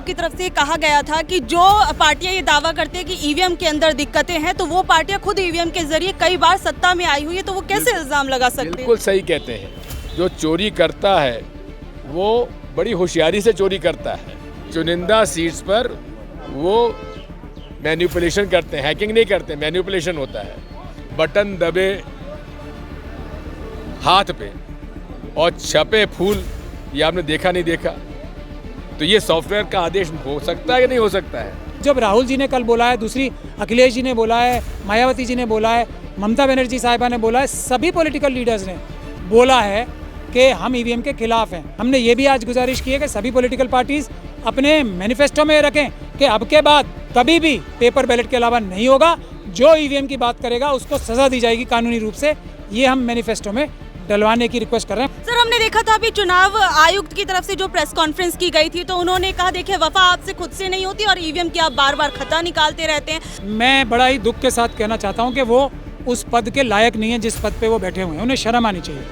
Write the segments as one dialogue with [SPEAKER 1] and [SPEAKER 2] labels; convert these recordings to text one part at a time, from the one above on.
[SPEAKER 1] की तरफ से कहा गया था कि जो पार्टियां ये दावा करती हैं कि ईवीएम के अंदर दिक्कतें हैं, तो वो पार्टियां खुद ईवीएम के जरिए कई बार सत्ता में आई हुई है, तो वो कैसे इल्जाम लगा सकते हैं?
[SPEAKER 2] बिल्कुल सही कहते हैं। जो चोरी करता है वो बड़ी होशियारी से चोरी करता है। चुनिंदा सीट्स पर वो मैनिपुलेशन करते हैं, हैकिंग नहीं करते, मैनिपुलेशन होता है। बटन दबे हाथ पे और छपे फूल, ये आपने देखा नहीं देखा? तो ये सॉफ्टवेयर का आदेश हो सकता है या नहीं हो सकता है?
[SPEAKER 3] जब राहुल जी ने कल बोला है, दूसरी अखिलेश जी ने बोला है, मायावती जी ने बोला है, ममता बनर्जी साहिबा ने बोला है, सभी पॉलिटिकल लीडर्स ने बोला है कि हम ईवीएम के खिलाफ हैं। हमने ये भी आज गुजारिश की है कि सभी पॉलिटिकल पार्टीज अपने मैनिफेस्टो में रखें कि अब के बाद कभी भी पेपर बैलेट के अलावा नहीं होगा। जो ईवीएम की बात करेगा उसको सजा दी जाएगी कानूनी रूप से। ये हम मैनिफेस्टो में डलवाने की रिक्वेस्ट कर रहे हैं।
[SPEAKER 1] सर, हमने देखा था अभी चुनाव आयुक्त की तरफ से जो प्रेस कॉन्फ्रेंस की गई थी, तो उन्होंने कहा देखिए वफा आपसे खुद से नहीं होती और ईवीएम की आप बार बार खता निकालते रहते हैं।
[SPEAKER 3] मैं बड़ा ही दुख के साथ कहना चाहता हूं कि वो उस पद के लायक नहीं है जिस पद पे वो बैठे हुए हैं। उन्हें शर्म आनी चाहिए।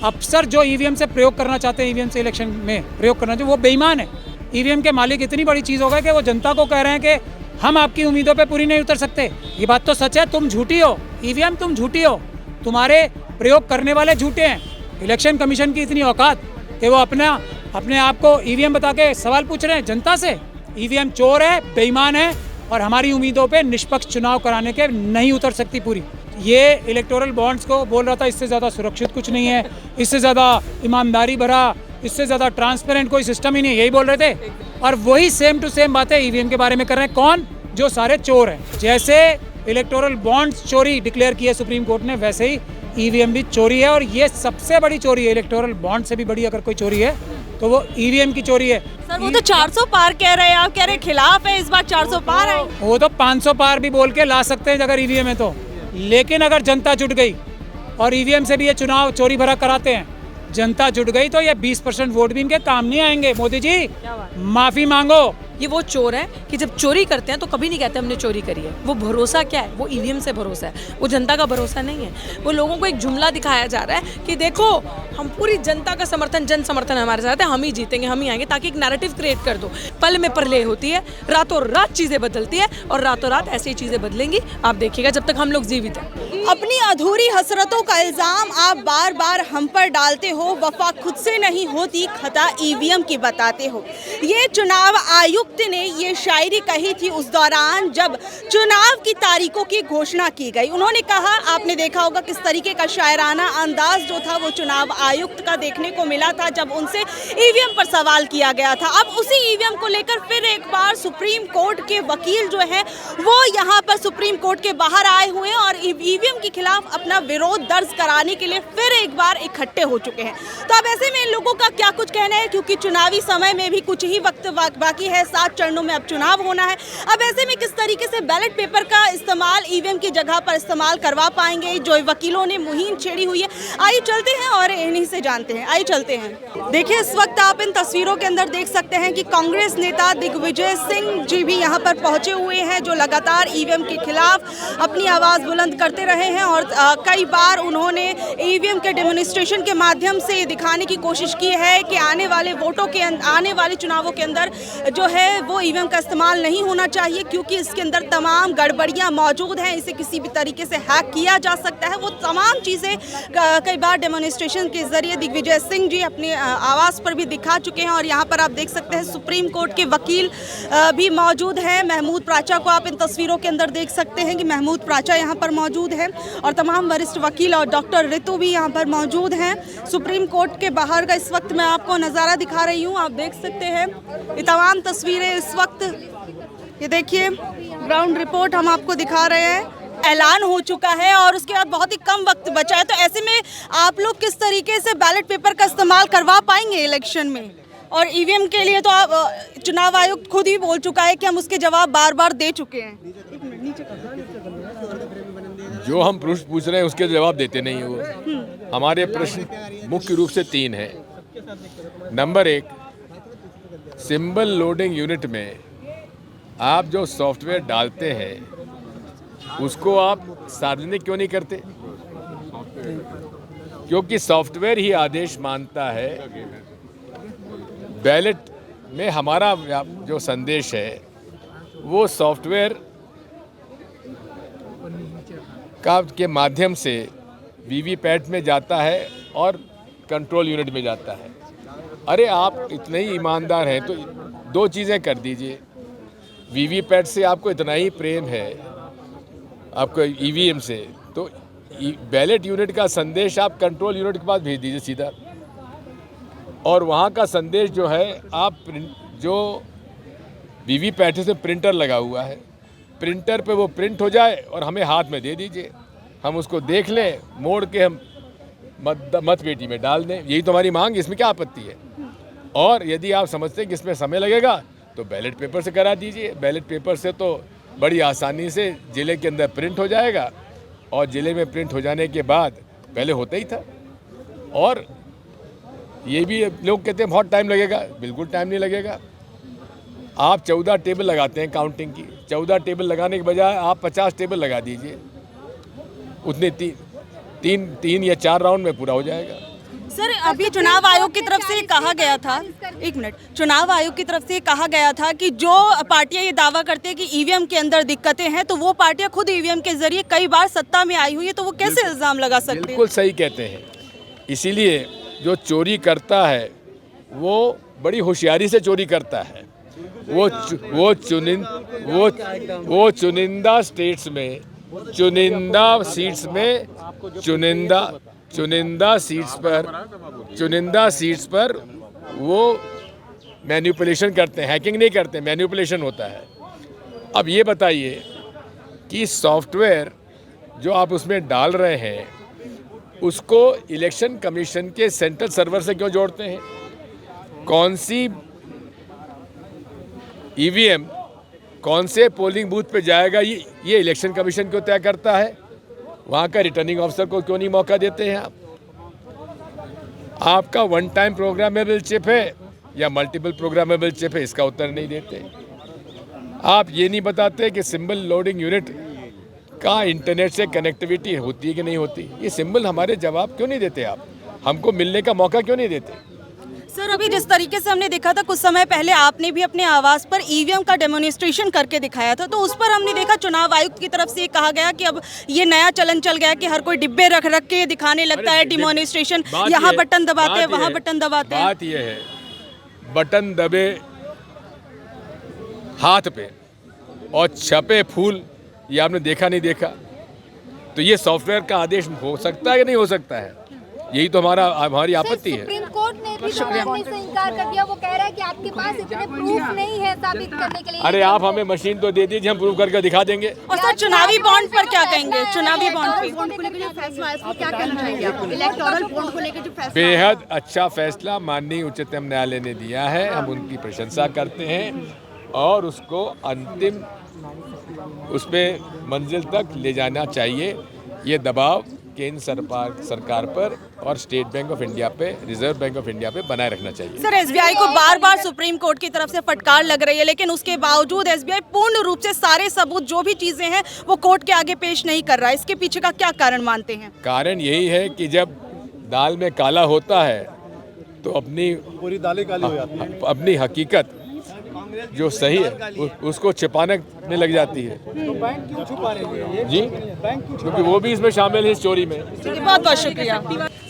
[SPEAKER 3] अफसर जो ईवीएम से प्रयोग करना चाहते हैं, ईवीएम से इलेक्शन में प्रयोग करना चाहिए, वो बेईमान है। ईवीएम के मालिक इतनी बड़ी चीज़ हो गए कि वो जनता को कह रहे हैं कि हम आपकी उम्मीदों पर पूरी नहीं उतर सकते। ये बात तो सच है। तुम झूठी हो, ईवीएम तुम झूठी हो, तुम्हारे प्रयोग करने वाले झूठे हैं। इलेक्शन कमीशन की इतनी औकात कि वो अपने आप को ईवीएम बता के सवाल पूछ रहे हैं जनता से। ईवीएम चोर है, बेईमान है और हमारी उम्मीदों पे निष्पक्ष चुनाव कराने के नहीं उतर सकती पूरी। ये इलेक्टोरल बॉन्ड्स को बोल रहा था इससे ज़्यादा सुरक्षित कुछ नहीं है, इससे ज़्यादा ईमानदारी भरा, इससे ज़्यादा ट्रांसपेरेंट कोई सिस्टम ही नहीं, यही बोल रहे थे। और वही सेम टू सेम बातें ईवीएम के बारे में कर रहे हैं। कौन? जो सारे चोर हैं। जैसे इलेक्टोरल बॉन्ड्स चोरी डिक्लेयर की है सुप्रीम कोर्ट ने, वैसे ही ईवीएम भी चोरी है। और ये सबसे बड़ी चोरी है। इलेक्टोरल बॉन्ड से भी बड़ी अगर कोई चोरी है तो वो ईवीएम की चोरी है।
[SPEAKER 1] सर, वो तो 400 पार कह रहे हैं, आप कह रहे हैं खिलाफ है, इस बार 400 पार है।
[SPEAKER 3] वो तो 500 पार भी बोल के ला सकते हैं अगर ईवीएम है तो। लेकिन अगर जनता जुट गई और ईवीएम से भी ये चुनाव चोरी भरा कराते हैं, जनता जुट गई तो ये 20% वोट भी इनके काम नहीं आएंगे। मोदी जी माफी मांगो।
[SPEAKER 4] ये वो चोर हैं कि जब चोरी करते हैं तो कभी नहीं कहते हमने चोरी करी है। वो भरोसा क्या है? वो ईवीएम से भरोसा है, वो जनता का भरोसा नहीं है। वो लोगों को एक जुमला दिखाया जा रहा है कि देखो हम पूरी जनता का समर्थन, जन समर्थन हमारे साथ है, हम ही जीतेंगे, हम ही आएंगे, ताकि एक नैरेटिव क्रिएट कर दो। पल में प्रलय होती है, रातों रात चीज़ें बदलती है और रातों रात ऐसी चीज़ें बदलेंगी। आप देखिएगा जब तक हम लोग जीवित हैं।
[SPEAKER 1] अपनी अधूरी हसरतों का इल्जाम आप बार बार हम पर डालते हो, वफा खुद से नहीं होती, खता ईवीएम की बताते हो। ये चुनाव आयुक्त ने ये शायरी कही थी उस दौरान जब चुनाव की तारीखों की घोषणा की गई। उन्होंने कहा, आपने देखा होगा किस तरीके का शायराना अंदाज जो था वो चुनाव आयुक्त का देखने को मिला था जब उनसे ईवीएम पर सवाल किया गया था। अब उसी ईवीएम को लेकर फिर एक बार सुप्रीम कोर्ट के वकील जो है वो यहाँ पर सुप्रीम कोर्ट के बाहर आए हुए हैं और ईवीएम के खिलाफ अपना विरोध दर्ज कराने के लिए फिर एक बार इकट्ठे हो चुके हैं। तो अब ऐसे में इन लोगों का क्या कुछ कहना है, क्योंकि चुनावी समय में भी कुछ ही वक्त बाकी है, 7 चरणों में अब चुनाव होना है। अब ऐसे में किस तरीके से बैलेट पेपर का इस्तेमाल ईवीएम की जगह पर इस्तेमाल करवा पाएंगे, जो वकीलों ने मुहिम छेड़ी हुई है। आइए चलते हैं और इन्हीं से जानते हैं। आइए चलते हैं। देखिए, इस वक्त आप इन तस्वीरों के अंदर देख सकते हैं कि कांग्रेस नेता दिग्विजय सिंह जी भी यहाँ पर पहुंचे हुए हैं, जो लगातार ईवीएम के खिलाफ अपनी आवाज़ बुलंद करते रहे हैं और कई बार उन्होंने ईवीएम के डेमोन्स्ट्रेशन के माध्यम से दिखाने की कोशिश की है कि आने वाले चुनावों के अंदर जो है वो ईवीएम का इस्तेमाल नहीं होना चाहिए, क्योंकि इसके अंदर तमाम गड़बड़ियां मौजूद हैं, इसे किसी भी तरीके से हैक किया जा सकता है। वो तमाम चीज़ें कई बार डेमोन्स्ट्रेशन के जरिए दिग्विजय सिंह जी अपने आवाज़ पर भी दिखा चुके हैं। और यहाँ पर आप देख सकते हैं सुप्रीम कोर्ट के वकील भी मौजूद हैं। महमूद प्राचा को आप इन तस्वीरों के अंदर देख सकते हैं कि महमूद प्राचा यहाँ पर मौजूद है और तमाम वरिष्ठ वकील और डॉक्टर ऋतु भी यहाँ पर मौजूद हैं। सुप्रीम कोर्ट के बाहर का इस वक्त मैं आपको नज़ारा दिखा रही हूँ, आप देख सकते हैं ये तमाम तस्वीरें इस वक्त। ये देखिए ग्राउंड रिपोर्ट हम आपको दिखा रहे हैं। ऐलान हो चुका है और उसके बाद बहुत ही कम वक्त बचा है, तो ऐसे में आप लोग किस तरीके से बैलेट पेपर का इस्तेमाल करवा पाएंगे इलेक्शन में? और ईवीएम के लिए तो आप चुनाव आयोग खुद ही बोल चुका है कि हम उसके जवाब बार बार दे चुके हैं।
[SPEAKER 2] जो हम प्रश्न पूछ रहे हैं उसके जवाब देते नहीं हो। हमारे प्रश्न मुख्य रूप से 3 हैं। नंबर 1, सिंबल लोडिंग यूनिट में आप जो सॉफ्टवेयर डालते हैं उसको आप सार्वजनिक क्यों नहीं करते? क्योंकि सॉफ्टवेयर ही आदेश मानता है बैलेट में हमारा जो संदेश है वो सॉफ्टवेयर के माध्यम से वीवीपैट में जाता है और कंट्रोल यूनिट में जाता है। अरे आप इतने ही ईमानदार हैं तो दो चीज़ें कर दीजिए। वीवीपैट से आपको इतना ही प्रेम है आपको ईवीएम से, तो बैलेट यूनिट का संदेश आप कंट्रोल यूनिट के पास भेज दीजिए सीधा, और वहाँ का संदेश जो है आप जो वीवीपैट से प्रिंटर लगा हुआ है, प्रिंटर पे वो प्रिंट हो जाए और हमें हाथ में दे दीजिए, हम उसको देख लें, मोड़ के हम मत पेटी में डाल दें। यही तो हमारी मांग, इसमें क्या आपत्ति है। और यदि आप समझते हैं कि इसमें समय लगेगा तो बैलेट पेपर से करा दीजिए। बैलेट पेपर से तो बड़ी आसानी से ज़िले के अंदर प्रिंट हो जाएगा, और ज़िले में प्रिंट हो जाने के बाद पहले होता ही था। और ये भी लोग कहते हैं बहुत टाइम लगेगा, बिल्कुल टाइम नहीं लगेगा। आप 14 टेबल लगाते हैं काउंटिंग की, 14 टेबल लगाने के बजाय आप 50 टेबल लगा दीजिए, उतने तीन या 4 राउंड में पूरा हो जाएगा।
[SPEAKER 1] सर अभी चुनाव आयोग की तरफ से कहा गया था, एक मिनट, चुनाव आयोग की तरफ से कहा गया था कि जो पार्टियां ये दावा करते हैं कि ईवीएम के अंदर दिक्कतें हैं, तो वो पार्टियां खुद ईवीएम के जरिए कई बार सत्ता में आई हुई है, तो वो कैसे इल्जाम लगा सकते हैं?
[SPEAKER 2] बिल्कुल सही कहते हैं। इसीलिए जो चोरी करता है वो बड़ी होशियारी से चोरी करता है। वो चुनिंदा स्टेट्स में, चुनिंदा सीट्स पर वो मैनिपुलेशन करते हैं, हैकिंग नहीं करते, मैनिपुलेशन होता है। अब ये बताइए कि सॉफ्टवेयर जो आप उसमें डाल रहे हैं उसको इलेक्शन कमीशन के सेंट्रल सर्वर से क्यों जोड़ते हैं? कौन सी ईवीएम कौन से पोलिंग बूथ पे जाएगा ये इलेक्शन कमीशन क्यों तय करता है? वहाँ का रिटर्निंग ऑफिसर को क्यों नहीं मौका देते हैं आप? आपका वन टाइम प्रोग्रामेबल चिप है या मल्टीपल प्रोग्रामेबल चिप है, इसका उत्तर नहीं देते। आप ये नहीं बताते कि सिंबल लोडिंग यूनिट का इंटरनेट से कनेक्टिविटी होती है कि नहीं होती। ये सिंबल हमारे जवाब क्यों नहीं देते आप? हमको मिलने का मौका क्यों नहीं देते?
[SPEAKER 1] सर अभी जिस तरीके से हमने देखा था कुछ समय पहले, आपने भी अपने आवास पर ईवीएम का डेमोन्स्ट्रेशन करके दिखाया था, तो उस पर हमने देखा चुनाव आयुक्त की तरफ से कहा गया कि अब ये नया चलन चल गया कि हर कोई डिब्बे रख के दिखाने लगता है डेमोन्स्ट्रेशन, यहाँ बटन दबाते हैं, वहाँ बटन दबाते हैं।
[SPEAKER 2] बात ये है, बटन दबे हाथ पे और छपे फूल, ये आपने देखा नहीं देखा? तो ये सॉफ्टवेयर का आदेश हो सकता है या नहीं हो सकता है? यही तो हमारी आपत्ति है।
[SPEAKER 5] सुप्रीम कोर्ट ने भी मानने से इनकार कर दिया। वो कह रहा है कि आपके पास इतने प्रूफ नहीं है साबित करने के लिए।
[SPEAKER 2] अरे आप हमें मशीन तो दे दीजिए, हम प्रूफ करके दिखा देंगे।
[SPEAKER 1] और सर चुनावी बॉन्ड पर क्या कहेंगे? चुनावी बॉन्ड पे
[SPEAKER 5] क्या कहना चाहेंगे आप? इलेक्टोरल बॉन्ड को लेकर जो फैसला,
[SPEAKER 2] बेहद अच्छा फैसला माननीय उच्चतम न्यायालय ने दिया है, हम उनकी प्रशंसा करते हैं और उसको अंतिम उसमें मंजिल तक ले जाना चाहिए। ये दबाव केंद्र सरकार पर और स्टेट बैंक ऑफ इंडिया पे, रिजर्व बैंक ऑफ इंडिया पे बनाए रखना चाहिए।
[SPEAKER 1] सर एसबीआई को बार बार सुप्रीम कोर्ट की तरफ से फटकार लग रही है, लेकिन उसके बावजूद एसबीआई पूर्ण रूप से सारे सबूत जो भी चीजें हैं वो कोर्ट के आगे पेश नहीं कर रहा है। इसके पीछे का क्या कारण मानते हैं?
[SPEAKER 2] कारण यही है कि जब दाल में काला होता है तो अपनी
[SPEAKER 6] पूरी दालें काली हो जाती हैं।
[SPEAKER 2] अपनी हकीकत जो सही है उसको छिपाने में लग जाती है।
[SPEAKER 6] तो बैंक क्यों छुपा रहे हैं
[SPEAKER 2] जी, क्योंकि वो भी इसमें शामिल है, इस चोरी में।
[SPEAKER 1] बहुत बहुत शुक्रिया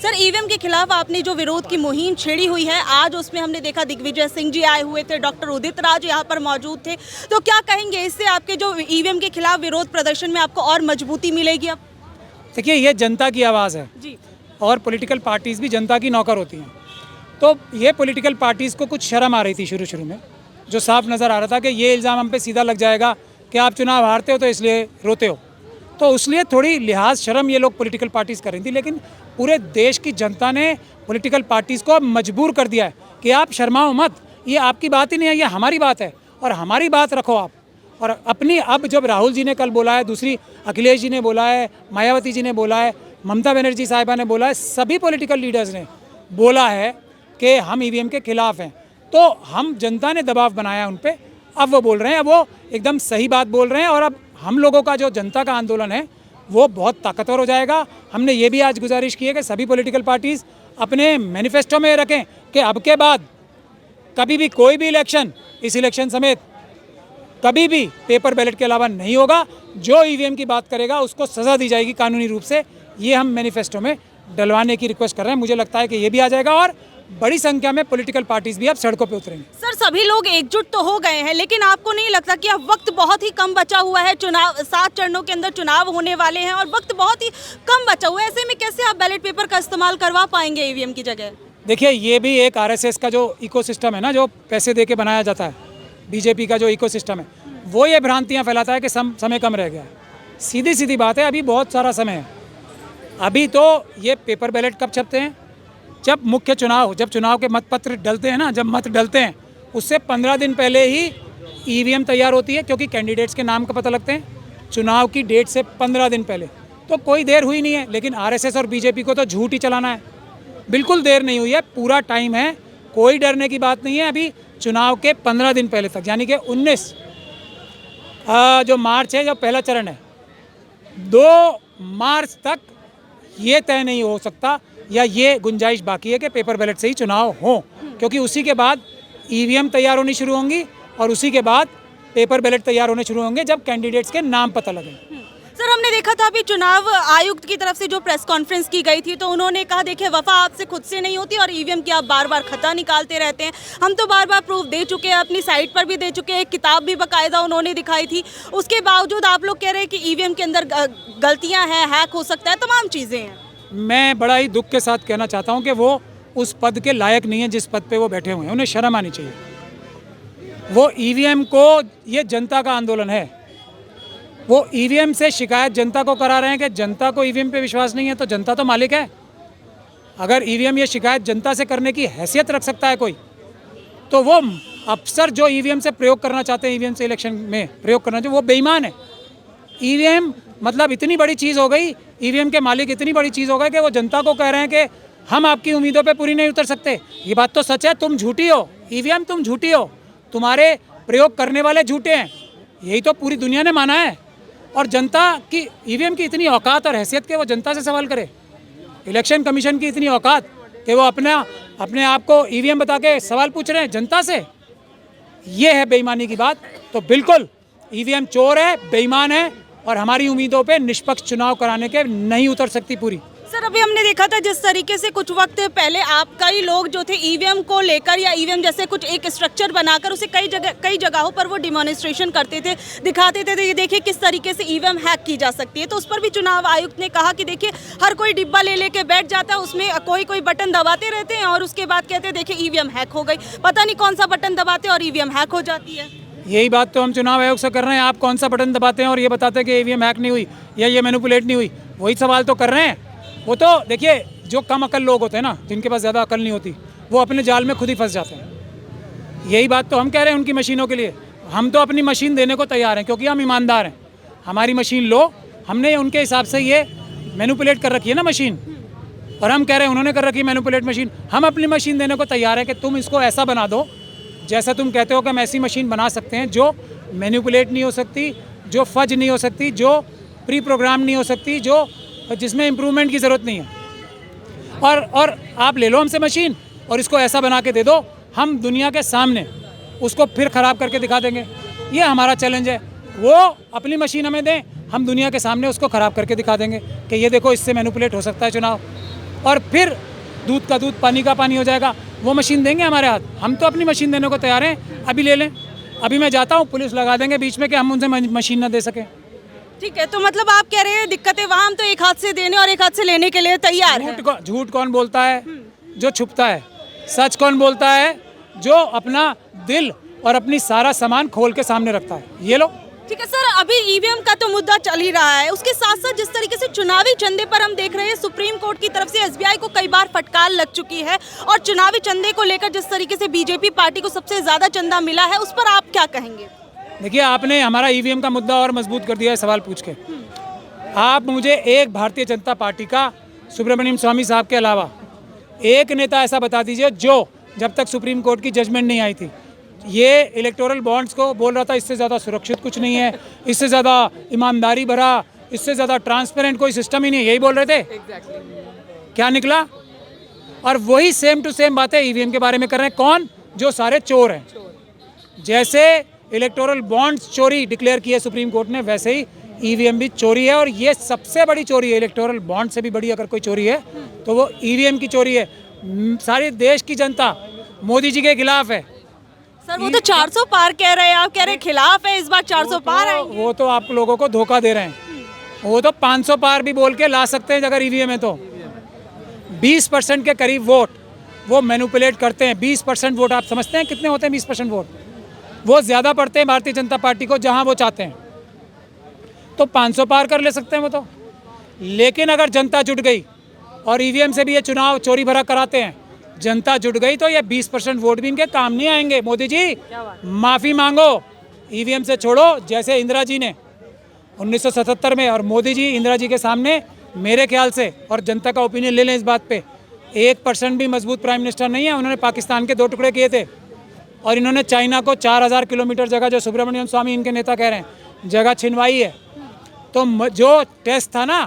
[SPEAKER 1] सर। ईवीएम के खिलाफ आपने जो विरोध की मुहिम छेड़ी हुई है, आज उसमें हमने देखा दिग्विजय सिंह जी आए हुए थे, डॉक्टर उदित राज यहाँ पर मौजूद थे, तो क्या कहेंगे इससे आपके जो ईवीएम के खिलाफ विरोध प्रदर्शन में आपको और मजबूती मिलेगी? अब
[SPEAKER 3] देखिए, ये जनता की आवाज़ है
[SPEAKER 1] जी,
[SPEAKER 3] और पॉलिटिकल पार्टीज़ भी जनता की नौकर होती हैं। तो ये पॉलिटिकल पार्टीज़ को कुछ शर्म आ रही थी शुरू में, जो साफ नज़र आ रहा था कि ये इल्ज़ाम हम पे सीधा लग जाएगा कि आप चुनाव हारते हो तो इसलिए रोते हो, तो इसलिए थोड़ी लिहाज शर्म ये लोग पॉलिटिकल पार्टीज़ कर रही थी। लेकिन पूरे देश की जनता ने पॉलिटिकल पार्टीज़ को अब मजबूर कर दिया है कि आप शर्माओ मत, ये आपकी बात ही नहीं है, ये हमारी बात है और हमारी बात रखो आप। और अपनी अब जब राहुल जी ने कल बोला है, दूसरी अखिलेश जी ने बोला है, मायावती जी ने बोला है, ममता बनर्जी साहिबा ने बोला है, सभी पॉलिटिकल लीडर्स ने बोला है कि हम ईवीएम के खिलाफ़ हैं, तो हम जनता ने दबाव बनाया उन पे, अब वो बोल रहे हैं, वो एकदम सही बात बोल रहे हैं। और अब हम लोगों का जो जनता का आंदोलन है वो बहुत ताकतवर हो जाएगा। हमने ये भी आज गुजारिश की है कि सभी पॉलिटिकल पार्टीज़ अपने मैनिफेस्टो में रखें कि अब के बाद कभी भी कोई भी इलेक्शन, इस इलेक्शन समेत कभी भी पेपर बैलेट के अलावा नहीं होगा। जो ईवीएम की बात करेगा उसको सज़ा दी जाएगी कानूनी रूप से। ये हम मैनिफेस्टो में डलवाने की रिक्वेस्ट कर रहे हैं। मुझे लगता है कि ये भी आ जाएगा और बड़ी संख्या में पॉलिटिकल पार्टीज भी अब सड़कों पे उतरेंगे।
[SPEAKER 1] सर सभी लोग एकजुट तो हो गए हैं, लेकिन आपको नहीं लगता कि अब वक्त बहुत ही कम बचा हुआ है? चुनाव 7 चरणों के अंदर चुनाव होने वाले हैं और वक्त बहुत ही कम बचा हुआ है। ऐसे में कैसे आप बैलेट पेपर का इस्तेमाल करवा पाएंगे ईवीएम की जगह?
[SPEAKER 3] देखिए, ये भी एक आरएसएस का जो इकोसिस्टम है ना, जो पैसे दे के बनाया जाता है, बीजेपी का जो इकोसिस्टम है, वो ये भ्रांतियाँ फैलाता है कि समय कम रह गया। सीधी सीधी बात है, अभी बहुत सारा समय है। अभी तो ये पेपर बैलेट कब छपते हैं? जब मुख्य चुनाव, जब चुनाव के मतपत्र डलते हैं ना, जब मत डलते हैं उससे 15 दिन पहले ही ईवीएम तैयार होती है, क्योंकि कैंडिडेट्स के नाम का पता लगते हैं चुनाव की डेट से 15 दिन पहले। तो कोई देर हुई नहीं है, लेकिन आरएसएस और बीजेपी को तो झूठ ही चलाना है। बिल्कुल देर नहीं हुई है, पूरा टाइम है, कोई डरने की बात नहीं है। अभी चुनाव के 15 दिन पहले तक, यानी कि 19 जो मार्च है, जो पहला चरण है, 2 मार्च तक ये तय नहीं हो सकता या ये गुंजाइश बाकी है कि पेपर बैलेट से ही चुनाव हो, क्योंकि उसी के बाद ईवीएम तैयार होनी शुरू होंगी और उसी के बाद पेपर बैलेट तैयार होने शुरू होंगे जब कैंडिडेट्स के नाम पता लगे।
[SPEAKER 1] सर हमने देखा था अभी चुनाव आयुक्त की तरफ से जो प्रेस कॉन्फ्रेंस की गई थी, तो उन्होंने कहा देखिए वफा आपसे खुद से नहीं होती और ईवीएम की आप बार बार खता निकालते रहते हैं। हम तो बार बार प्रूफ दे चुके हैं, अपनी साइट पर भी दे चुके हैं, एक किताब भी बाकायदा उन्होंने दिखाई थी। उसके बावजूद आप लोग कह रहे हैं कि ईवीएम के अंदर गलतियाँ हैं, हैक हो सकता है, तमाम चीज़ें हैं।
[SPEAKER 3] मैं बड़ा ही दुख के साथ कहना चाहता हूं कि वो उस पद के लायक नहीं है जिस पद पे वो बैठे हुए हैं। उन्हें शर्म आनी चाहिए। वो ईवीएम को, ये जनता का आंदोलन है, वो ईवीएम से शिकायत जनता को करा रहे हैं कि जनता को ईवीएम पे विश्वास नहीं है, तो जनता तो मालिक है। अगर ईवीएम ये शिकायत जनता से करने की हैसियत रख सकता है कोई, तो वो अफसर जो ईवीएम से प्रयोग करना चाहते हैं, ईवीएम से इलेक्शन में प्रयोग करना चाहिए, वो बेईमान है। ईवीएम मतलब इतनी बड़ी चीज़ हो गई, ईवीएम के मालिक इतनी बड़ी चीज़ हो गए कि वो जनता को कह रहे हैं कि हम आपकी उम्मीदों पे पूरी नहीं उतर सकते। ये बात तो सच है, तुम झूठी हो, ईवीएम तुम झूठी हो, तुम्हारे प्रयोग करने वाले झूठे हैं। यही तो पूरी दुनिया ने माना है। और जनता की ईवीएम की इतनी औकात और हैसियत के वो जनता से सवाल करे, इलेक्शन कमीशन की इतनी औकात कि वो अपने आप को ईवीएम बता के सवाल पूछ रहे हैं जनता से, ये है बेईमानी की बात। तो बिल्कुल ईवीएम चोर है, बेईमान है और हमारी उम्मीदों पे निष्पक्ष चुनाव कराने के नहीं उतर सकती पूरी।
[SPEAKER 1] सर अभी हमने देखा था जिस तरीके से कुछ वक्त पहले आप कई लोग जो थे ईवीएम को लेकर या ईवीएम जैसे कुछ एक स्ट्रक्चर बनाकर उसे कई जगहों पर वो डिमॉन्स्ट्रेशन करते थे, दिखाते थे, तो ये देखिए किस तरीके से ईवीएम हैक की जा सकती है। तो उस पर भी चुनाव आयुक्त ने कहा कि देखिए हर कोई डिब्बा ले लेके बैठ जाता है, उसमें कोई बटन दबाते रहते हैं और उसके बाद कहते हैं देखिए ईवीएम हैक हो गई। पता नहीं कौन सा बटन दबाते हैं और ईवीएम हैक हो जाती है।
[SPEAKER 3] यही बात तो हम चुनाव आयोग से कर रहे हैं। आप कौन सा बटन दबाते हैं और ये बताते हैं कि ईवीएम हैक नहीं हुई या ये मैनिपुलेट नहीं हुई, वही सवाल तो कर रहे हैं। वो तो देखिए, जो कम अकल लोग होते हैं ना, जिनके पास ज़्यादा अकल नहीं होती, वो अपने जाल में खुद ही फंस जाते हैं। यही बात तो हम कह रहे हैं उनकी मशीनों के लिए। हम तो अपनी मशीन देने को तैयार हैं, क्योंकि हम ईमानदार हैं। हमारी मशीन लो, हमने उनके हिसाब से ये मैनिपुलेट कर रखी है ना मशीन, और हम कह रहे हैं उन्होंने कर रखी है मैनिपुलेट मशीन। हम अपनी मशीन देने को तैयार हैं कि तुम इसको ऐसा बना दो जैसा तुम कहते हो कि हम ऐसी मशीन बना सकते हैं जो मैनिपुलेट नहीं हो सकती, जो फज नहीं हो सकती, जो प्री प्रोग्राम नहीं हो सकती, जो जिसमें इम्प्रूवमेंट की ज़रूरत नहीं है। और आप ले लो हमसे मशीन और इसको ऐसा बना के दे दो, हम दुनिया के सामने उसको फिर ख़राब करके दिखा देंगे। ये हमारा चैलेंज है। वो अपनी मशीन हमें दें, हम दुनिया के सामने उसको ख़राब करके दिखा देंगे कि ये देखो इससे मैनिपुलेट हो सकता है चुनाव, और फिर दूध का दूध पानी का पानी हो जाएगा। वो मशीन देंगे हमारे हाथ, हम तो अपनी मशीन देने को तैयार हैं। अभी ले लें, अभी मैं जाता हूँ, पुलिस लगा देंगे बीच में कि हम उनसे मशीन ना दे सकें।
[SPEAKER 1] ठीक है, तो मतलब आप कह रहे हैं दिक्कतें वहाँ, हम तो एक हाथ से देने और एक हाथ से लेने के लिए तैयार हैं।
[SPEAKER 3] झूठ कौन बोलता है? जो छुपता है। सच कौन बोलता है? जो अपना दिल और अपनी सारा सामान खोल के सामने रखता है। ये लो।
[SPEAKER 1] ठीक है सर, अभी ईवीएम का तो मुद्दा चल ही रहा है, उसके साथ साथ जिस तरीके से चुनावी चंदे पर हम देख रहे हैं, सुप्रीम कोर्ट की तरफ से एसबीआई को कई बार फटकार लग चुकी है, और चुनावी चंदे को लेकर जिस तरीके से बीजेपी पार्टी को सबसे ज्यादा चंदा मिला है, उस पर आप क्या कहेंगे?
[SPEAKER 3] देखिए, आपने हमारा ईवीएम का मुद्दा और मजबूत कर दिया है सवाल पूछ के। आप मुझे एक भारतीय जनता पार्टी का सुब्रमण्यम स्वामी साहब के अलावा एक नेता ऐसा बता दीजिए जो जब तक सुप्रीम कोर्ट की जजमेंट नहीं आई थी ये इलेक्टोरल बॉन्ड्स को बोल रहा था इससे ज़्यादा सुरक्षित कुछ नहीं है, इससे ज़्यादा ईमानदारी भरा, इससे ज़्यादा ट्रांसपेरेंट कोई सिस्टम ही नहीं है, यही बोल रहे थे। क्या निकला? और वही सेम टू सेम बातें ईवीएम के बारे में कर रहे हैं। कौन? जो सारे चोर हैं। जैसे इलेक्टोरल बॉन्ड्स चोरी डिक्लेयर किए सुप्रीम कोर्ट ने, वैसे ही ईवीएम भी चोरी है, और ये सबसे बड़ी चोरी है। इलेक्टोरल बॉन्ड से भी बड़ी अगर कोई चोरी है तो वो ईवीएम की चोरी है। सारे देश की जनता मोदी जी के खिलाफ है।
[SPEAKER 1] सर वो तो 400 पार कह रहे हैं, आप कह रहे हैं खिलाफ है, इस बार 400 पार आएंगे।
[SPEAKER 3] वो तो आप लोगों को धोखा दे रहे हैं। वो तो 500 पार भी बोल के ला सकते हैं अगर ईवीएम है तो। 20% के करीब वोट वो मैनिपुलेट करते हैं। 20% वोट आप समझते हैं कितने होते हैं? 20% वोट वो ज़्यादा पड़ते हैं भारतीय जनता पार्टी को जहां वो चाहते हैं। तो 500 पार कर ले सकते हैं वो तो। लेकिन अगर जनता जुट गई और ईवीएम से भी ये चुनाव चोरी भरा कराते हैं, जनता जुट गई तो ये 20% वोट भी इनके काम नहीं आएंगे। मोदी जी माफ़ी मांगो, ईवीएम से छोड़ो, जैसे इंदिरा जी ने 1977 में, और मोदी जी इंदिरा जी के सामने मेरे ख्याल से, और जनता का ओपिनियन ले लें इस बात पे, 1% भी मजबूत प्राइम मिनिस्टर नहीं है। उन्होंने पाकिस्तान के 2 टुकड़े किए थे, और इन्होंने चाइना को 4000 किलोमीटर जगह, जो सुब्रमण्यम स्वामी इनके नेता कह रहे हैं, जगह छिनवाई है। तो जो टेस्ट था ना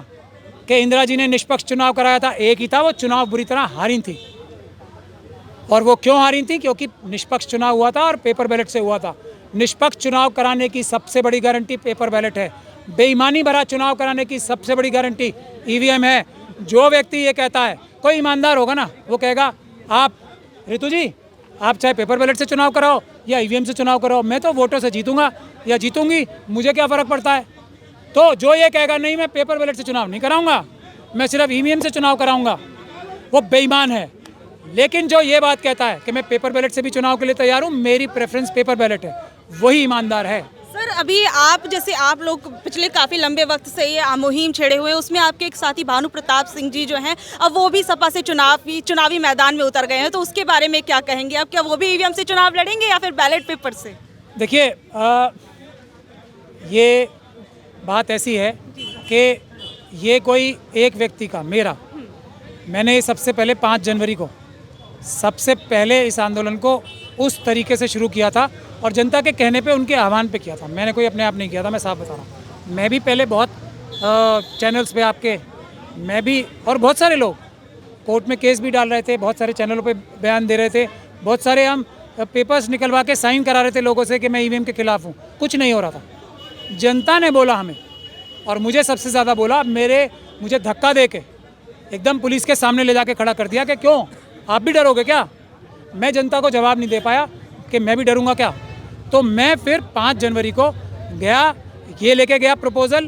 [SPEAKER 3] कि इंदिरा जी ने निष्पक्ष चुनाव कराया था, एक ही था, वो चुनाव बुरी तरह हारी थी। और वो क्यों हारी थी? क्योंकि निष्पक्ष चुनाव हुआ था और पेपर बैलेट से हुआ था। निष्पक्ष चुनाव कराने की सबसे बड़ी गारंटी पेपर बैलेट है। बेईमानी भरा चुनाव कराने की सबसे बड़ी गारंटी ईवीएम है। जो व्यक्ति ये कहता है, कोई ईमानदार होगा ना, वो कहेगा आप ऋतु जी आप चाहे पेपर बैलेट से चुनाव कराओ या ईवीएम से चुनाव कराओ, मैं तो वोटों से जीतूंगा या जीतूंगी, मुझे क्या फ़र्क पड़ता है। तो जो ये कहेगा नहीं मैं पेपर बैलेट से चुनाव नहीं कराऊंगा, मैं सिर्फ ईवीएम से चुनाव कराऊंगा, वो बेईमान है। लेकिन जो ये बात कहता है कि मैं पेपर बैलेट से भी चुनाव के लिए तैयार हूँ, मेरी प्रेफरेंस पेपर बैलेट है, वही ईमानदार है।
[SPEAKER 1] सर अभी आप जैसे आप लोग पिछले काफ़ी लंबे वक्त से ये मुहिम छेड़े हुए हैं, उसमें आपके एक साथी भानु प्रताप सिंह जी जो हैं, अब वो भी सपा से चुनावी मैदान में उतर गए हैं, तो उसके बारे में क्या कहेंगे आप? क्या वो भी ईवीएम से चुनाव लड़ेंगे या फिर बैलेट पेपर से?
[SPEAKER 3] देखिए ये बात ऐसी है कि ये कोई एक व्यक्ति का, मैंने सबसे पहले 5 जनवरी को सबसे पहले इस आंदोलन को उस तरीके से शुरू किया था और जनता के कहने पे, उनके आह्वान पे किया था। मैंने कोई अपने आप नहीं किया था, मैं साफ बता रहा हूँ। मैं भी पहले बहुत चैनल्स पे आपके, मैं भी और बहुत सारे लोग कोर्ट में केस भी डाल रहे थे, बहुत सारे चैनलों पे बयान दे रहे थे, बहुत सारे हम पेपर्स निकलवा के साइन करा रहे थे लोगों से कि मैं ईवीएम के खिलाफ हूँ। कुछ नहीं हो रहा था। जनता ने बोला हमें, और मुझे सबसे ज़्यादा बोला, मुझे धक्का दे के एकदम पुलिस के सामने ले जाके खड़ा कर दिया कि क्यों आप भी डरोगे क्या। मैं जनता को जवाब नहीं दे पाया कि मैं भी डरूंगा क्या। तो मैं फिर 5 जनवरी को गया, ये लेके गया प्रपोजल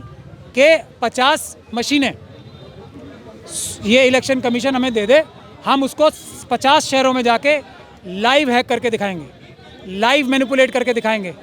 [SPEAKER 3] कि 50 मशीनें ये इलेक्शन कमीशन हमें दे दे, हम उसको 50 शहरों में जाके लाइव हैक करके दिखाएंगे, लाइव मैनिपुलेट करके दिखाएंगे।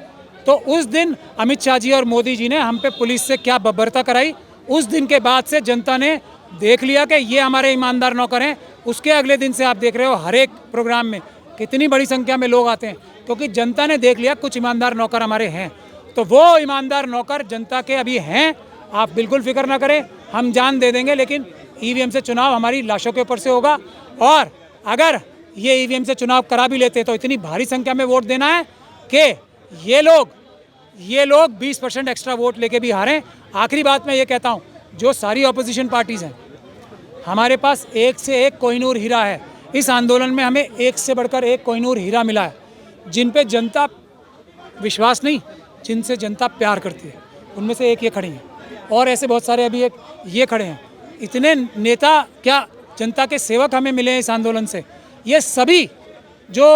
[SPEAKER 3] तो उस दिन अमित शाह जी और मोदी जी ने हम पे पुलिस से क्या बर्बरता कराई, उस दिन के बाद से जनता ने देख लिया कि ये हमारे ईमानदार नौकर हैं। उसके अगले दिन से आप देख रहे हो हर एक प्रोग्राम में कितनी बड़ी संख्या में लोग आते हैं, क्योंकि जनता ने देख लिया कुछ ईमानदार नौकर हमारे हैं। तो वो ईमानदार नौकर जनता के अभी हैं, आप बिल्कुल फिक्र ना करें, हम जान दे देंगे। लेकिन ईवीएम से चुनाव हमारी लाशों के ऊपर से होगा, और अगर ये ईवीएम से चुनाव करा भी लेते तो इतनी भारी संख्या में वोट देना है कि ये लोग 20% एक्स्ट्रा वोट लेके भी हारें। आखिरी बात मैं ये कहता हूँ, जो सारी ऑपोजिशन पार्टीज़ हैं, हमारे पास एक से एक कोहिनूर हीरा है। इस आंदोलन में हमें एक से बढ़कर एक कोहिनूर हीरा मिला है, जिन पे जनता विश्वास नहीं, जिनसे जनता प्यार करती है, उनमें से एक ये खड़े हैं, और ऐसे बहुत सारे अभी एक ये खड़े हैं। इतने नेता क्या जनता के सेवक हमें मिले हैं इस आंदोलन से। ये सभी जो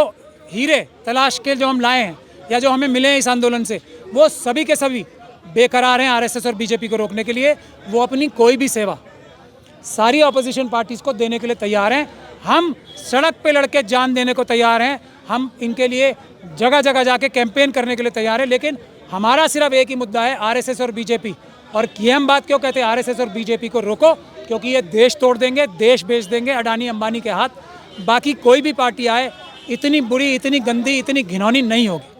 [SPEAKER 3] हीरे तलाश के जो हम लाए हैं या जो हमें मिले हैं इस आंदोलन से, वो सभी के सभी बेकरार हैं आरएसएस और बीजेपी को रोकने के लिए। वो अपनी कोई भी सेवा सारी ऑपोजिशन पार्टीज़ को देने के लिए तैयार हैं। हम सड़क पे लड़के जान देने को तैयार हैं, हम इनके लिए जगह जगह जाके कैंपेन करने के लिए तैयार हैं। लेकिन हमारा सिर्फ एक ही मुद्दा है, आरएसएस और बीजेपी। और ये हम बात क्यों कहते हैं आरएसएस और बीजेपी को रोको, क्योंकि ये देश तोड़ देंगे, देश बेच देंगे अडानी अंबानी के हाथ। बाकी कोई भी पार्टी आए, इतनी बुरी, इतनी गंदी, इतनी घिनौनी नहीं होगी।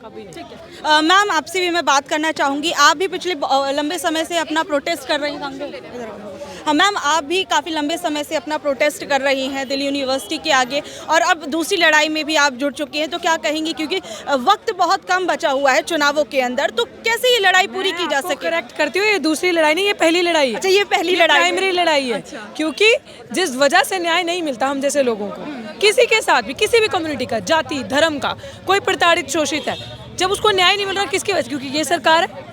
[SPEAKER 1] मैम आपसे भी मैं बात करना चाहूँगी, आप भी पिछले लंबे समय से अपना प्रोटेस्ट कर रही हैं। हाँ मैम, आप भी काफ़ी लंबे समय से अपना प्रोटेस्ट कर रही हैं दिल्ली यूनिवर्सिटी के आगे, और अब दूसरी लड़ाई में भी आप जुड़ चुकी हैं, तो क्या कहेंगी, क्योंकि वक्त बहुत कम बचा हुआ है चुनावों के अंदर, तो कैसे ये लड़ाई पूरी की जा सके?
[SPEAKER 4] करेक्ट करती हूँ, ये दूसरी लड़ाई नहीं, ये पहली लड़ाई है।
[SPEAKER 1] अच्छा, ये पहली लड़ाई,
[SPEAKER 4] प्राइमरी लड़ाई है। क्योंकि जिस वजह से न्याय नहीं मिलता हम जैसे लोगों को, किसी के साथ भी, किसी भी कम्युनिटी का, जाति धर्म का कोई प्रताड़ित शोषित है, जब उसको न्याय नहीं मिल रहा, किसकी वजह से? क्योंकि ये सरकार है।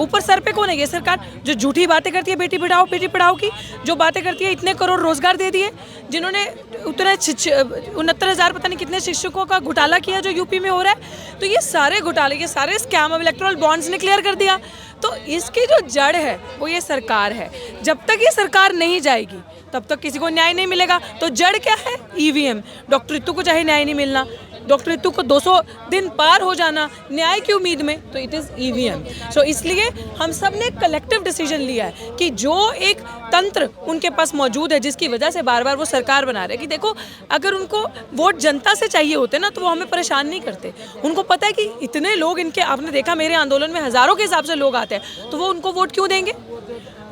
[SPEAKER 4] ऊपर सर पे कौन है? ये सरकार जो झूठी बातें करती है बेटी पढ़ाओ की, जो बातें करती है इतने करोड़ रोजगार दे दिए, जिन्होंने उतने 69,000 पता नहीं कितने शिक्षकों का घोटाला किया जो यूपी में हो रहा है। तो ये सारे घोटाले, ये सारे स्कैम अब इलेक्टोरल बॉन्ड्स ने क्लियर कर दिया। तो इसकी जो जड़ है वो ये सरकार है। जब तक ये सरकार नहीं जाएगी तब तक किसी को न्याय नहीं मिलेगा। तो जड़ क्या है? ईवीएम। डॉक्टर रितु को चाहे न्याय नहीं मिलना, डॉक्टर रितु को 200 दिन पार हो जाना न्याय की उम्मीद में, तो इट इज़ ईवीएम। सो इसलिए हम सब ने कलेक्टिव डिसीजन लिया है कि जो एक तंत्र उनके पास मौजूद है, जिसकी वजह से बार बार वो सरकार बना रहे हैं, कि देखो अगर उनको वोट जनता से चाहिए होते ना तो वो हमें परेशान नहीं करते। उनको पता है कि इतने लोग इनके, आपने देखा मेरे आंदोलन में हज़ारों के हिसाब से लोग आते हैं, तो वो उनको वोट क्यों देंगे?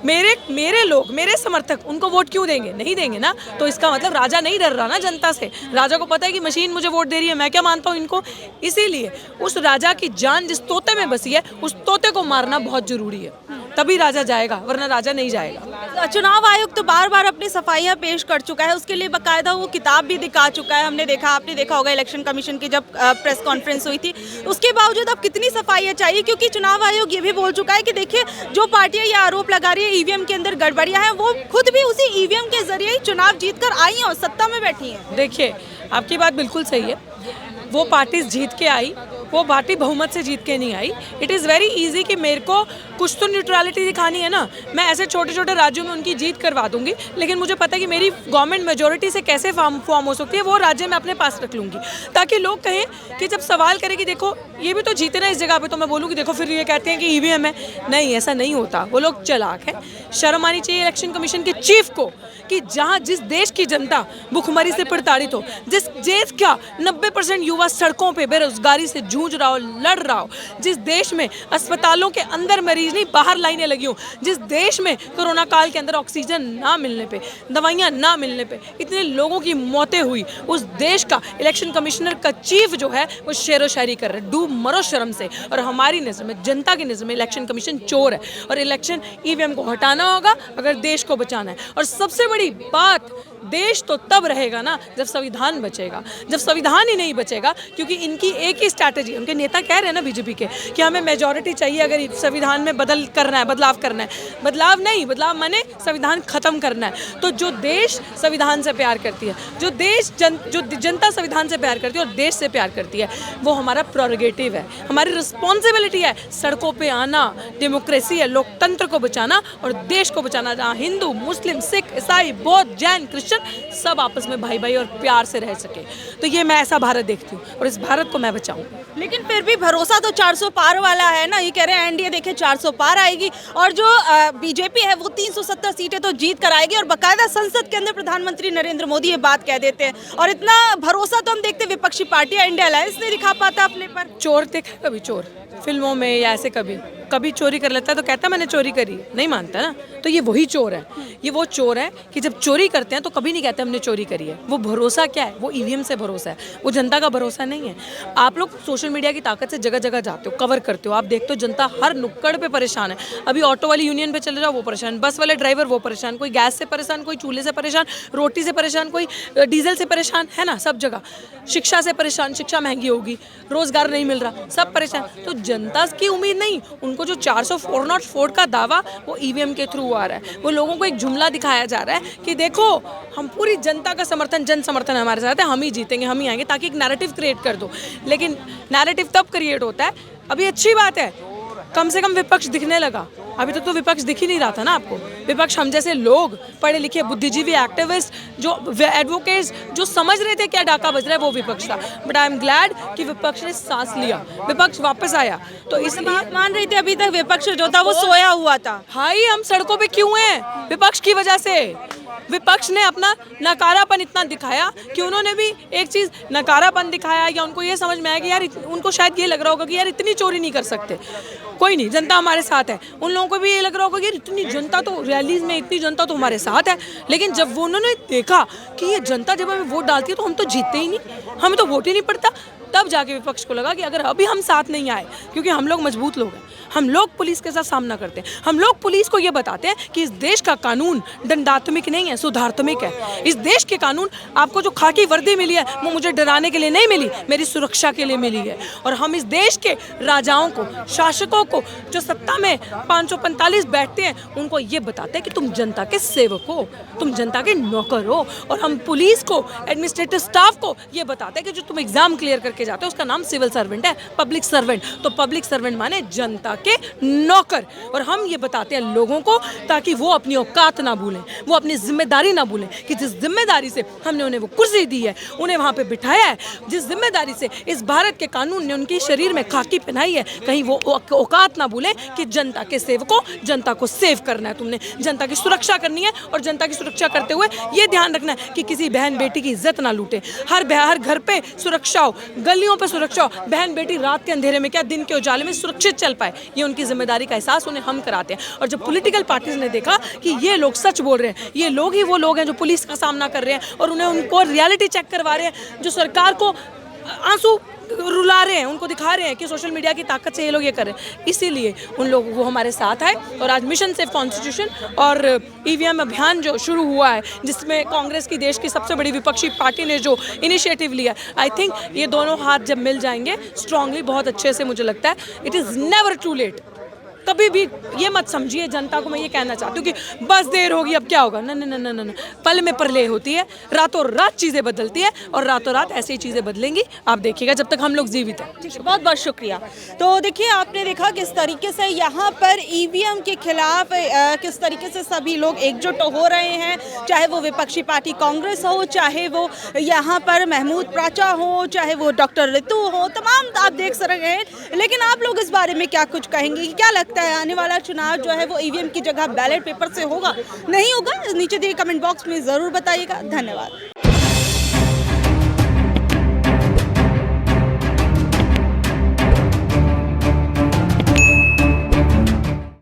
[SPEAKER 4] मेरे लोग, मेरे समर्थक उनको वोट क्यों देंगे? नहीं देंगे ना। तो इसका मतलब राजा नहीं डर रहा ना जनता से। राजा को पता है कि मशीन मुझे वोट दे रही है, मैं क्या मानता हूँ इनको। इसीलिए उस राजा की जान जिस तोते में बसी है, उस तोते को मारना बहुत जरूरी है, तभी राजा जाएगा, वरना राजा नहीं जाएगा।
[SPEAKER 1] चुनाव आयोग तो बार बार अपनी सफाइयां पेश कर चुका है, उसके लिए बाकायदा वो किताब भी दिखा चुका है। हमने देखा, आपने देखा होगा इलेक्शन कमीशन की जब प्रेस कॉन्फ्रेंस हुई थी, उसके बावजूद अब कितनी सफाइयां चाहिए? क्योंकि चुनाव आयोग ये भी बोल चुका है कि देखिए जो पार्टियां ये आरोप लगा रही है ईवीएम के अंदर गड़बड़ियां हैं, वो खुद भी उसी ईवीएम के जरिए ही चुनाव जीतकर आई हैं और सत्ता में बैठी हैं।
[SPEAKER 4] देखिए, आपकी बात बिल्कुल सही है। वो पार्टी जीत के आई, वो पार्टी बहुमत से जीत के नहीं आई। इट इज़ वेरी इजी कि मेरे को कुछ तो न्यूट्रलिटी दिखानी है ना। मैं ऐसे छोटे छोटे राज्यों में उनकी जीत करवा दूंगी, लेकिन मुझे पता है कि मेरी गवर्नमेंट मेजोरिटी से कैसे फॉर्म हो सकती है, वो राज्य में अपने पास रख लूँगी, ताकि लोग कहें कि जब सवाल करें कि देखो ये भी तो जीते ना इस जगह पे, तो मैं बोलूँगी देखो फिर ये कहते हैं कि ईवीएम है। नहीं, ऐसा नहीं होता। वो लोग चालाक है। शर्म आनी चाहिए इलेक्शन कमीशन के चीफ को कि जहाँ जिस देश की जनता भुखमरी से प्रताड़ित हो, जिस देश का 90% युवा सड़कों पर बेरोजगारी से जूझ रहा हो, लड़ रहा हो, जिस देश में अस्पतालों के अंदर मरीज नहीं बाहर लाइनें लगी हो, जिस देश में कोरोना काल के अंदर ऑक्सीजन ना मिलने पे, दवाइयां ना मिलने पे इतने लोगों की मौतें हुई, उस देश का इलेक्शन कमिश्नर का चीफ जो है वो शेरो शायरी कर रहे हैं। डूब मरो शर्म से। और हमारी नज़र में, जनता की नज़र में इलेक्शन कमीशन चोर है और इलेक्शन ईवीएम को हटाना होगा अगर देश को बचाना है। और सबसे बड़ी बात, देश तो तब रहेगा ना जब संविधान बचेगा। जब संविधान ही नहीं बचेगा, क्योंकि इनकी एक ही स्ट्रैटेजी, उनके नेता कह रहे हैं ना बीजेपी के कि हमें मेजॉरिटी चाहिए अगर संविधान में बदलाव करना है। बदलाव नहीं, बदलाव माने संविधान खत्म करना है। तो जो देश संविधान से प्यार करती है, जो जनता संविधान से प्यार करती है और देश से प्यार करती है, वो हमारा प्रोरोगेटिव है, हमारी रिस्पॉन्सिबिलिटी है सड़कों पे आना। डेमोक्रेसी है, लोकतंत्र को बचाना और देश को बचाना, जहाँ हिंदू, मुस्लिम, सिख, ईसाई, बौद्ध, जैन, क्रिश्चियन सब आपस में भाई भाई और प्यार से रह सके। तो ये मैं ऐसा भारत देखती हूँ और इस भारत को मैं बचाऊँ।
[SPEAKER 1] लेकिन फिर भी भरोसा तो 400 पार वाला है ना। ये कह रहे हैं एनडीए देखिए 400 पार आएगी और जो बीजेपी है वो 370 सीटें तो जीत कर आएगी और बाकायदा संसद के अंदर प्रधानमंत्री नरेंद्र मोदी ये बात कह देते हैं। और इतना भरोसा तो हम देखते विपक्षी पार्टियां, इंडिया अलायंस नहीं दिखा पाता अपने पर।
[SPEAKER 4] चोर देखा कभी? चोर फिल्मों में या ऐसे कभी चोरी कर लेता है तो कहता मैंने चोरी करी, नहीं मानता ना। तो ये वही चोर है, ये वो चोर है कि जब चोरी करते हैं तो कभी नहीं कहते हमने चोरी करी है। वो भरोसा क्या है? वो ईवीएम से भरोसा है, वो जनता का भरोसा नहीं है। आप लोग सोशल मीडिया की ताकत से जगह जगह जाते हो, कवर करते हो, आप देखते हो जनता हर नुक्कड़ पे परेशान है। अभी ऑटो वाली यूनियन पे चले जाओ वो परेशान, बस वाले ड्राइवर वो परेशान, कोई गैस से परेशान, कोई चूल्हे से परेशान, रोटी से परेशान, कोई डीजल से परेशान, है ना, सब जगह। शिक्षा से परेशान, शिक्षा महंगी होगी, रोजगार नहीं मिल रहा, सब परेशान। तो जनता की उम्मीद नहीं, उनको जो 404 का दावा वो ईवीएम के थ्रू आ रहा है। वो लोगों को एक जुमला दिखाया जा रहा है कि देखो हम पूरी जनता का समर्थन, जन समर्थन हमारे साथ है, हम ही जीतेंगे, हम ही आएंगे, ताकि एक नैरेटिव क्रिएट कर दो। लेकिन नैरेटिव तब क्रिएट होता है, अभी अच्छी बात है कम से कम विपक्ष दिखने लगा। अभी तक तो विपक्ष दिख ही नहीं रहा था ना आपको। विपक्ष हम जैसे लोग, पढ़े लिखे बुद्धिजीवी, एक्टिविस्ट, जो एडवोकेट्स, जो समझ रहे थे क्या डाका बज रहा है, वो विपक्ष था। बट आई एम ग्लैड कि विपक्ष ने सांस लिया, विपक्ष वापस आया। तो इसलिए
[SPEAKER 1] आप मान रही थी अभी तक विपक्ष जो था वो सोया हुआ था।
[SPEAKER 4] भाई हम सड़कों पे क्यों हैं? विपक्ष की वजह से। विपक्ष ने अपना नकारापन इतना दिखाया कि उन्होंने भी एक चीज़ नकारापन दिखाया, या उनको ये समझ में आया कि यार, उनको शायद ये लग रहा होगा कि यार इतनी चोरी नहीं कर सकते, कोई नहीं, जनता हमारे साथ है। उन लोगों को भी ये लग रहा होगा कि इतनी जनता तो रैलीज में, इतनी जनता तो हमारे साथ है। लेकिन जब वो उन्होंने देखा कि ये जनता जब हमें वोट डालती है तो हम तो जीतते ही नहीं, हमें तो वोट ही नहीं पड़ता, तब जाके विपक्ष को लगा कि अगर अभी हम साथ नहीं आए, क्योंकि हम लोग मजबूत लोग हैं, हम लोग पुलिस के साथ सामना करते हैं। हम लोग पुलिस को ये बताते हैं कि इस देश का कानून दंडात्मक नहीं है, सुधारात्मक है। इस देश के कानून, आपको जो खाकी वर्दी मिली है वो मुझे डराने के लिए नहीं मिली, मेरी सुरक्षा के लिए मिली है। और हम इस देश के राजाओं को, शासकों को, जो सत्ता में 545 बैठते हैं, उनको ये बताते हैं कि तुम जनता के सेवक हो, तुम जनता के नौकर हो। और हम पुलिस को, एडमिनिस्ट्रेटिव स्टाफ को ये बताते हैं कि जो तुम एग्जाम क्लियर करके जाते हो उसका नाम सिविल सर्वेंट है, पब्लिक सर्वेंट। तो पब्लिक सर्वेंट माने जनता के नौकर। और हम ये बताते हैं लोगों को ताकि वो अपनी औकात ना भूलें, वो अपनी जिम्मेदारी ना भूलें कि जिस जिम्मेदारी से हमने उन्हें वो कुर्सी दी है, उन्हें वहाँ पे बिठाया है, जिस जिम्मेदारी से इस भारत के कानून ने उनके शरीर में खाकी पहनाई है, कहीं वो औकात ना भूलें कि जनता के सेवकों, जनता को सेव करना है, तुमने जनता की सुरक्षा करनी है। और जनता की सुरक्षा करते हुए ये ध्यान रखना है कि किसी बहन बेटी की इज्जत ना लूटे। हर घर पे सुरक्षा हो, गलियों पे सुरक्षा हो, बहन बेटी रात के अंधेरे में क्या दिन के उजाले में सुरक्षित चल पाए, ये उनकी जिम्मेदारी का एहसास उन्हें हम कराते हैं। और जब पॉलिटिकल पार्टीज ने देखा कि ये लोग सच बोल रहे हैं, ये लोग ही वो लोग हैं जो पुलिस का सामना कर रहे हैं और उन्हें उनको रियलिटी चेक करवा रहे हैं, जो सरकार को आंसू रुला रहे हैं, उनको दिखा रहे हैं कि सोशल मीडिया की ताकत से ये लोग ये कर रहे हैं, इसीलिए उन लोग वो हमारे साथ आए। और आज मिशन सेफ कॉन्स्टिट्यूशन और ईवीएम अभियान जो शुरू हुआ है, जिसमें कांग्रेस की, देश की सबसे बड़ी विपक्षी पार्टी ने जो इनिशिएटिव लिया, आई थिंक ये दोनों हाथ जब मिल जाएंगे स्ट्रांगली, बहुत अच्छे से, मुझे लगता है it is never too late. कभी भी ये मत समझिए, जनता को मैं ये कहना चाहती हूँ कि बस देर होगी अब क्या होगा, न, पल में प्रलय होती है, रातों रात चीज़ें बदलती है और रातों रात ऐसी चीज़ें बदलेंगी, आप देखिएगा जब तक हम लोग जीवित हैं।
[SPEAKER 1] ठीक है, बहुत बहुत शुक्रिया। तो देखिए, आपने देखा किस तरीके से यहाँ पर ईवीएम के खिलाफ किस तरीके से सभी लोग एकजुट हो रहे हैं, चाहे वो विपक्षी पार्टी कांग्रेस हो, चाहे वो यहाँ पर महमूद प्राचा हो, चाहे वो डॉक्टर ऋतु हो, तमाम आप देख रहे हैं। लेकिन आप लोग इस बारे में क्या कुछ कहेंगे कि क्या लगता है आने वाला चुनाव जो है वो ईवीएम की जगह बैलेट पेपर से होगा, नहीं होगा? नीचे दिए कमेंट बॉक्स में ज़रूर बताइएगा। धन्यवाद।